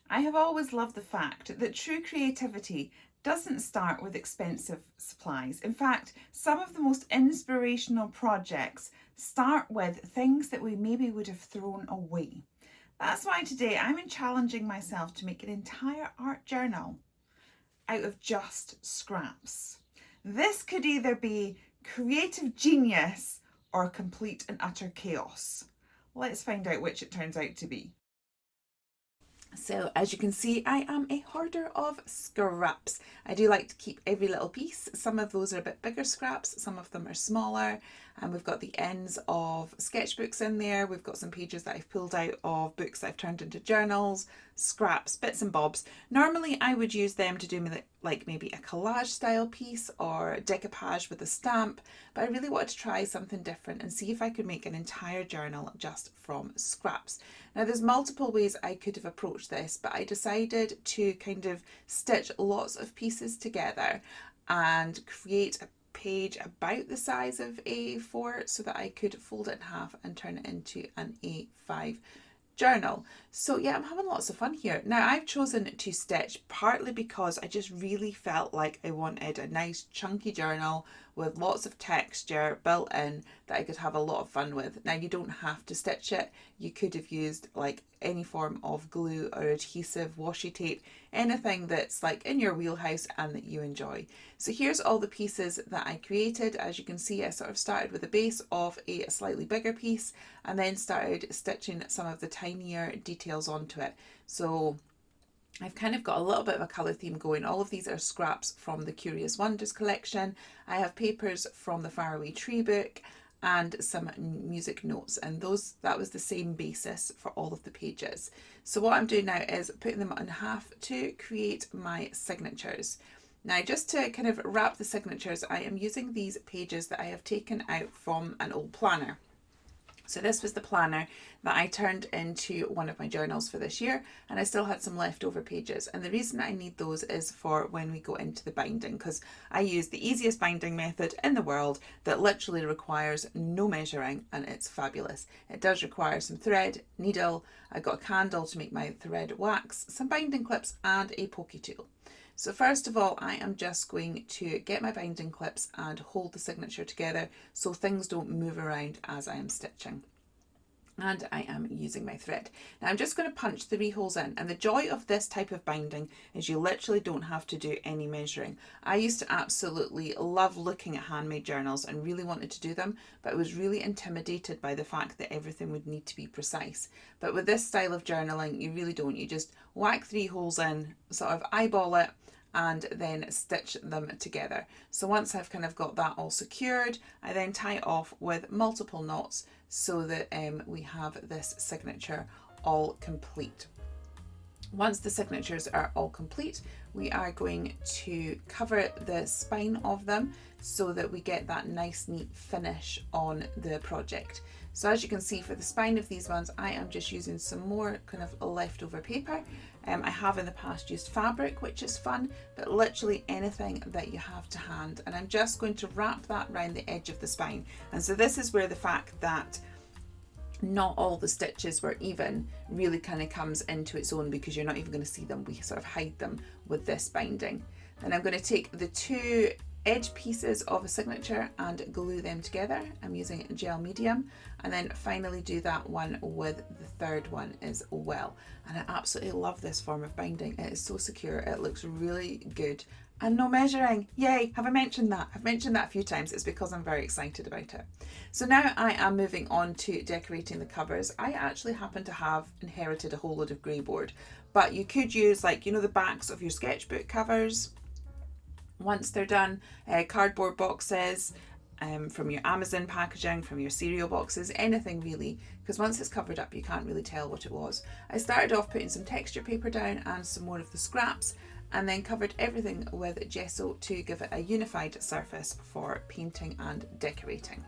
I have always loved the fact that true creativity doesn't start with expensive supplies. In fact, some of the most inspirational projects start with things that we maybe would have thrown away. That's why today I'm challenging myself to make an entire art journal out of just scraps. This could either be creative genius or complete and utter chaos. Let's find out which it turns out to be. So as you can see, I am a hoarder of scraps. I do like to keep every little piece. Some of those are a bit bigger scraps, some of them are smaller, and we've got the ends of sketchbooks in there. We've got some pages that I've pulled out of books that I've turned into journals, scraps, bits and bobs. Normally I would use them to do like maybe a collage style piece or decoupage with a stamp, but I really wanted to try something different and see if I could make an entire journal just from scraps. Now there's multiple ways I could have approached this, but I decided to kind of stitch lots of pieces together and create a page about the size of A4 so that I could fold it in half and turn it into an A5 journal. So yeah, I'm having lots of fun here. Now I've chosen to stitch partly because I just really felt like I wanted a nice chunky journal with lots of texture built in that I could have a lot of fun with. Now you don't have to stitch it. You could have used like any form of glue or adhesive, washi tape, anything that's like in your wheelhouse and that you enjoy. So here's all the pieces that I created. As you can see, I sort of started with a base of a slightly bigger piece and then started stitching some of the tinier details onto it. So I've kind of got a little bit of a colour theme going. All of these are scraps from the Curious Wonders collection. I have papers from the Faraway Tree book and some music notes, and that was the same basis for all of the pages. So what I'm doing now is putting them in half to create my signatures. Now just to kind of wrap the signatures, I am using these pages that I have taken out from an old planner. So this was the planner that I turned into one of my journals for this year, and I still had some leftover pages. And the reason I need those is for when we go into the binding, because I use the easiest binding method in the world that literally requires no measuring, and it's fabulous. It does require some thread, needle, I got a candle to make my thread wax, some binding clips and a pokey tool. So first of all, I am just going to get my binding clips and hold the signature together so things don't move around as I am stitching. And I am using my thread. Now I'm just going to punch 3 holes in, and the joy of this type of binding is you literally don't have to do any measuring. I used to absolutely love looking at handmade journals and really wanted to do them, but I was really intimidated by the fact that everything would need to be precise. But with this style of journaling, you really don't. You just whack 3 holes in, sort of eyeball it, and then stitch them together. So once I've kind of got that all secured, I then tie it off with multiple knots so that we have this signature all complete. Once the signatures are all complete, we are going to cover the spine of them so that we get that nice neat finish on the project. So as you can see, for the spine of these ones, I am just using some more kind of leftover paper. I have in the past used fabric, which is fun, but literally anything that you have to hand. And I'm just going to wrap that around the edge of the spine. And so this is where the fact that not all the stitches were even really kind of comes into its own, because you're not even going to see them. We sort of hide them with this binding. Then I'm going to take the 2 edge pieces of a signature and glue them together. I'm using gel medium, and then finally do that one with the 3rd one as well. And I absolutely love this form of binding. It is so secure, it looks really good, and no measuring. Yay! Have I mentioned that? I've mentioned that a few times. It's because I'm very excited about it. So now I am moving on to decorating the covers. I actually happen to have inherited a whole load of grey board, but you could use, like, you know, the backs of your sketchbook covers once they're done, cardboard boxes, from your Amazon packaging, from your cereal boxes, anything really, because once it's covered up you can't really tell what it was. I started off putting some texture paper down and some more of the scraps, and then covered everything with gesso to give it a unified surface for painting and decorating.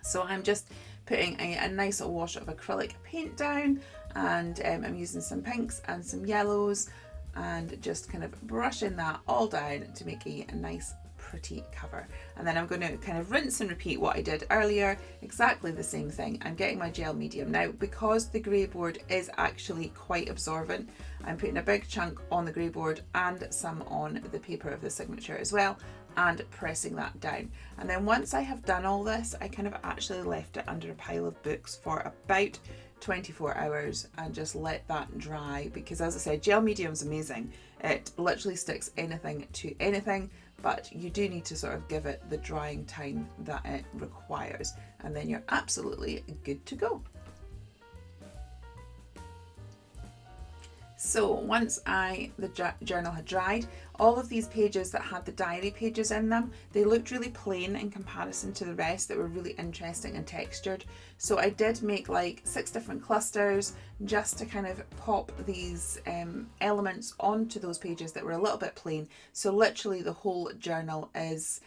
So I'm just putting a nice wash of acrylic paint down, and I'm using some pinks and some yellows, and just kind of brushing that all down to make a nice pretty cover. And then I'm going to kind of rinse and repeat what I did earlier, exactly the same thing. I'm getting my gel medium. Now, because the grey board is actually quite absorbent, I'm putting a big chunk on the grey board and some on the paper of the signature as well, and pressing that down. And then once I have done all this, I kind of actually left it under a pile of books for about 24 hours and just let that dry, because as I said, gel medium is amazing. It literally sticks anything to anything, but you do need to sort of give it the drying time that it requires, and then you're absolutely good to go. So once the journal had dried, all of these pages that had the diary pages in them, they looked really plain in comparison to the rest that were really interesting and textured. So I did make like 6 different clusters just to kind of pop these elements onto those pages that were a little bit plain. So literally the whole journal is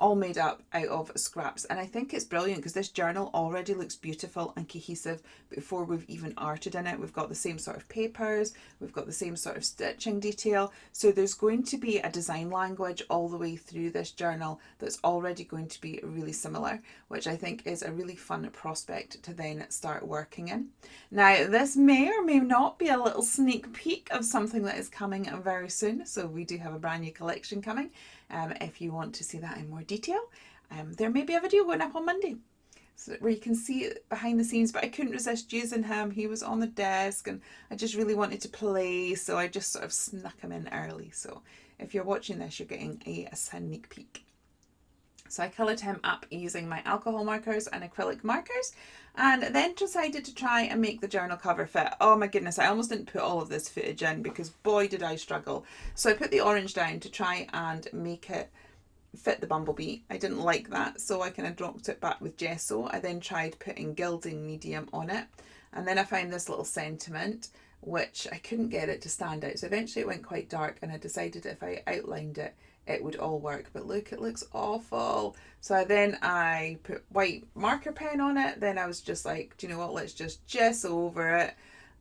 all made up out of scraps, and I think it's brilliant because this journal already looks beautiful and cohesive before we've even arted in it. We've got the same sort of papers, we've got the same sort of stitching detail, so there's going to be a design language all the way through this journal that's already going to be really similar, which I think is a really fun prospect to then start working in. Now, this may or may not be a little sneak peek of something that is coming very soon, so we do have a brand new collection coming. If you want to see that in more detail, there may be a video going up on Monday where you can see it behind the scenes, but I couldn't resist using him. He was on the desk and I just really wanted to play, so I just sort of snuck him in early. So if you're watching this, you're getting a sneak peek. So I coloured him up using my alcohol markers and acrylic markers, and then decided to try and make the journal cover fit. Oh my goodness, I almost didn't put all of this footage in because boy did I struggle. So I put the orange down to try and make it fit the bumblebee. I didn't like that, so I kind of dropped it back with gesso. I then tried putting gilding medium on it, and then I found this little sentiment which I couldn't get it to stand out, so eventually it went quite dark, and I decided if I outlined it, it would all work. But look, it looks awful. So I put white marker pen on it. Then I was just like, do you know what, let's just gesso over it.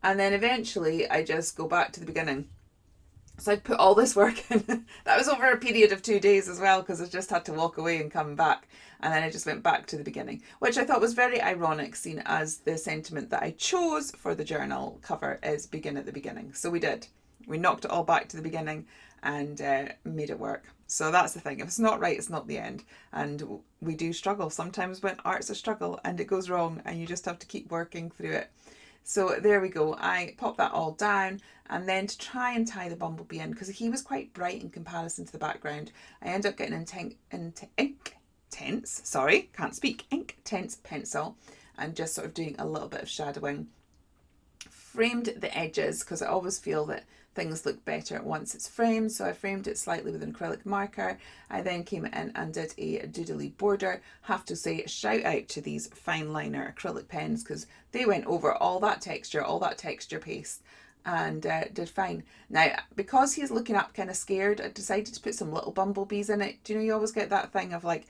And then eventually I just go back to the beginning. So I'd put all this work in. That was over a period of 2 days as well, because I just had to walk away and come back. And then I just went back to the beginning, which I thought was very ironic, seeing as the sentiment that I chose for the journal cover is begin at the beginning. So we did. We knocked it all back to the beginning and made it work. So that's the thing. If it's not right, it's not the end. And we do struggle sometimes when art's a struggle and it goes wrong, and you just have to keep working through it. So there we go. I popped that all down, and then to try and tie the bumblebee in, because he was quite bright in comparison to the background, I ended up getting ink tense pencil and just sort of doing a little bit of shadowing. Framed the edges because I always feel that things look better once it's framed, so I framed it slightly with an acrylic marker. I then came in and did a doodly border. Have to say shout out to these fine liner acrylic pens because they went over all that texture paste and did fine. Now, because he's looking up kind of scared, I decided to put some little bumblebees in it. Do you know, you always get that thing of like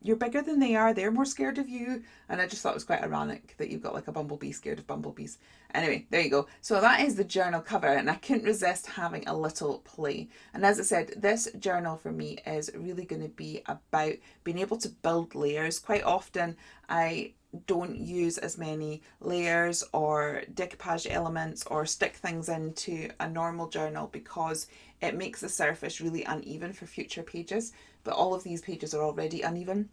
you're bigger than they are, they're more scared of you, and I just thought it was quite ironic that you've got like a bumblebee scared of bumblebees. Anyway, there you go. So that is the journal cover, and I couldn't resist having a little play. And as I said, this journal for me is really going to be about being able to build layers. Quite often I don't use as many layers or decoupage elements or stick things into a normal journal because it makes the surface really uneven for future pages. But all of these pages are already uneven,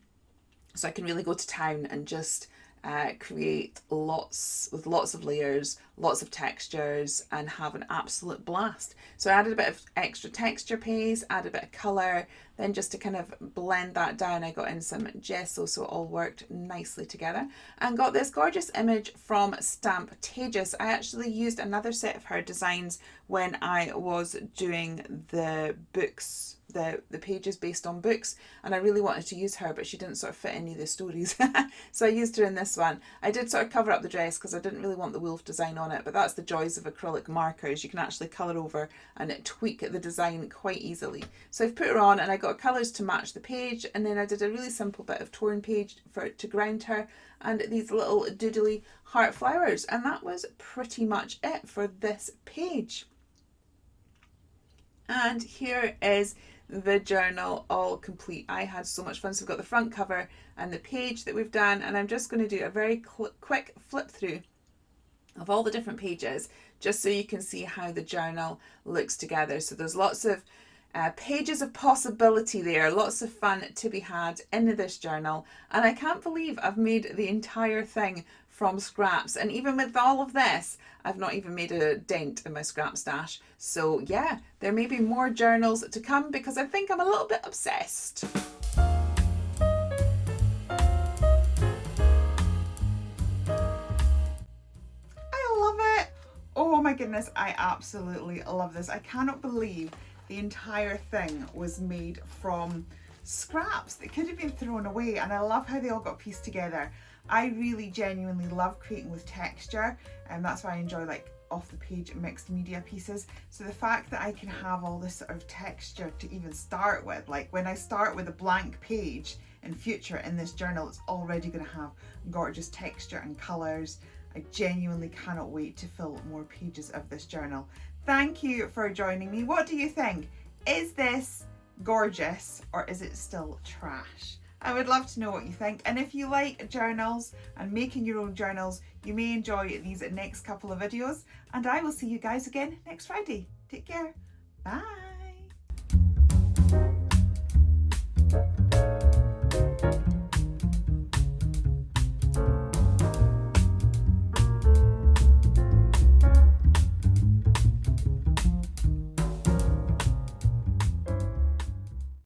so I can really go to town and just create lots of layers, lots of textures, and have an absolute blast. So I added a bit of extra texture paste, added a bit of colour, then just to kind of blend that down, I got in some gesso so it all worked nicely together, and got this gorgeous image from Stamptageous. I actually used another set of her designs when I was doing the books, the pages based on books, and I really wanted to use her, but she didn't sort of fit any of the stories. So I used her in this one. I did sort of cover up the dress because I didn't really want the wolf design on it, but that's the joys of acrylic markers. You can actually colour over and tweak the design quite easily. So I've put her on and I got colours to match the page, and then I did a really simple bit of torn page to ground her, and these little doodly heart flowers, and that was pretty much it for this page. And here is the journal all complete. I had so much fun. So we've got the front cover and the page that we've done, and I'm just going to do a very quick flip through of all the different pages just so you can see how the journal looks together. So there's lots of pages of possibility there, lots of fun to be had in this journal, and I can't believe I've made the entire thing from scraps, and even with all of this I've not even made a dent in my scrap stash. So yeah, there may be more journals to come because I think I'm a little bit obsessed. I love it. Oh my goodness, I absolutely love this. I cannot believe the entire thing was made from scraps that could have been thrown away, and I love how they all got pieced together. I really genuinely love creating with texture, and that's why I enjoy like off the page mixed media pieces. So the fact that I can have all this sort of texture to even start with, like when I start with a blank page in future in this journal, it's already going to have gorgeous texture and colours. I genuinely cannot wait to fill more pages of this journal. Thank you for joining me. What do you think? Is this gorgeous or is it still trash? I would love to know what you think. And if you like journals and making your own journals, you may enjoy these next couple of videos. And I will see you guys again next Friday. Take care. Bye.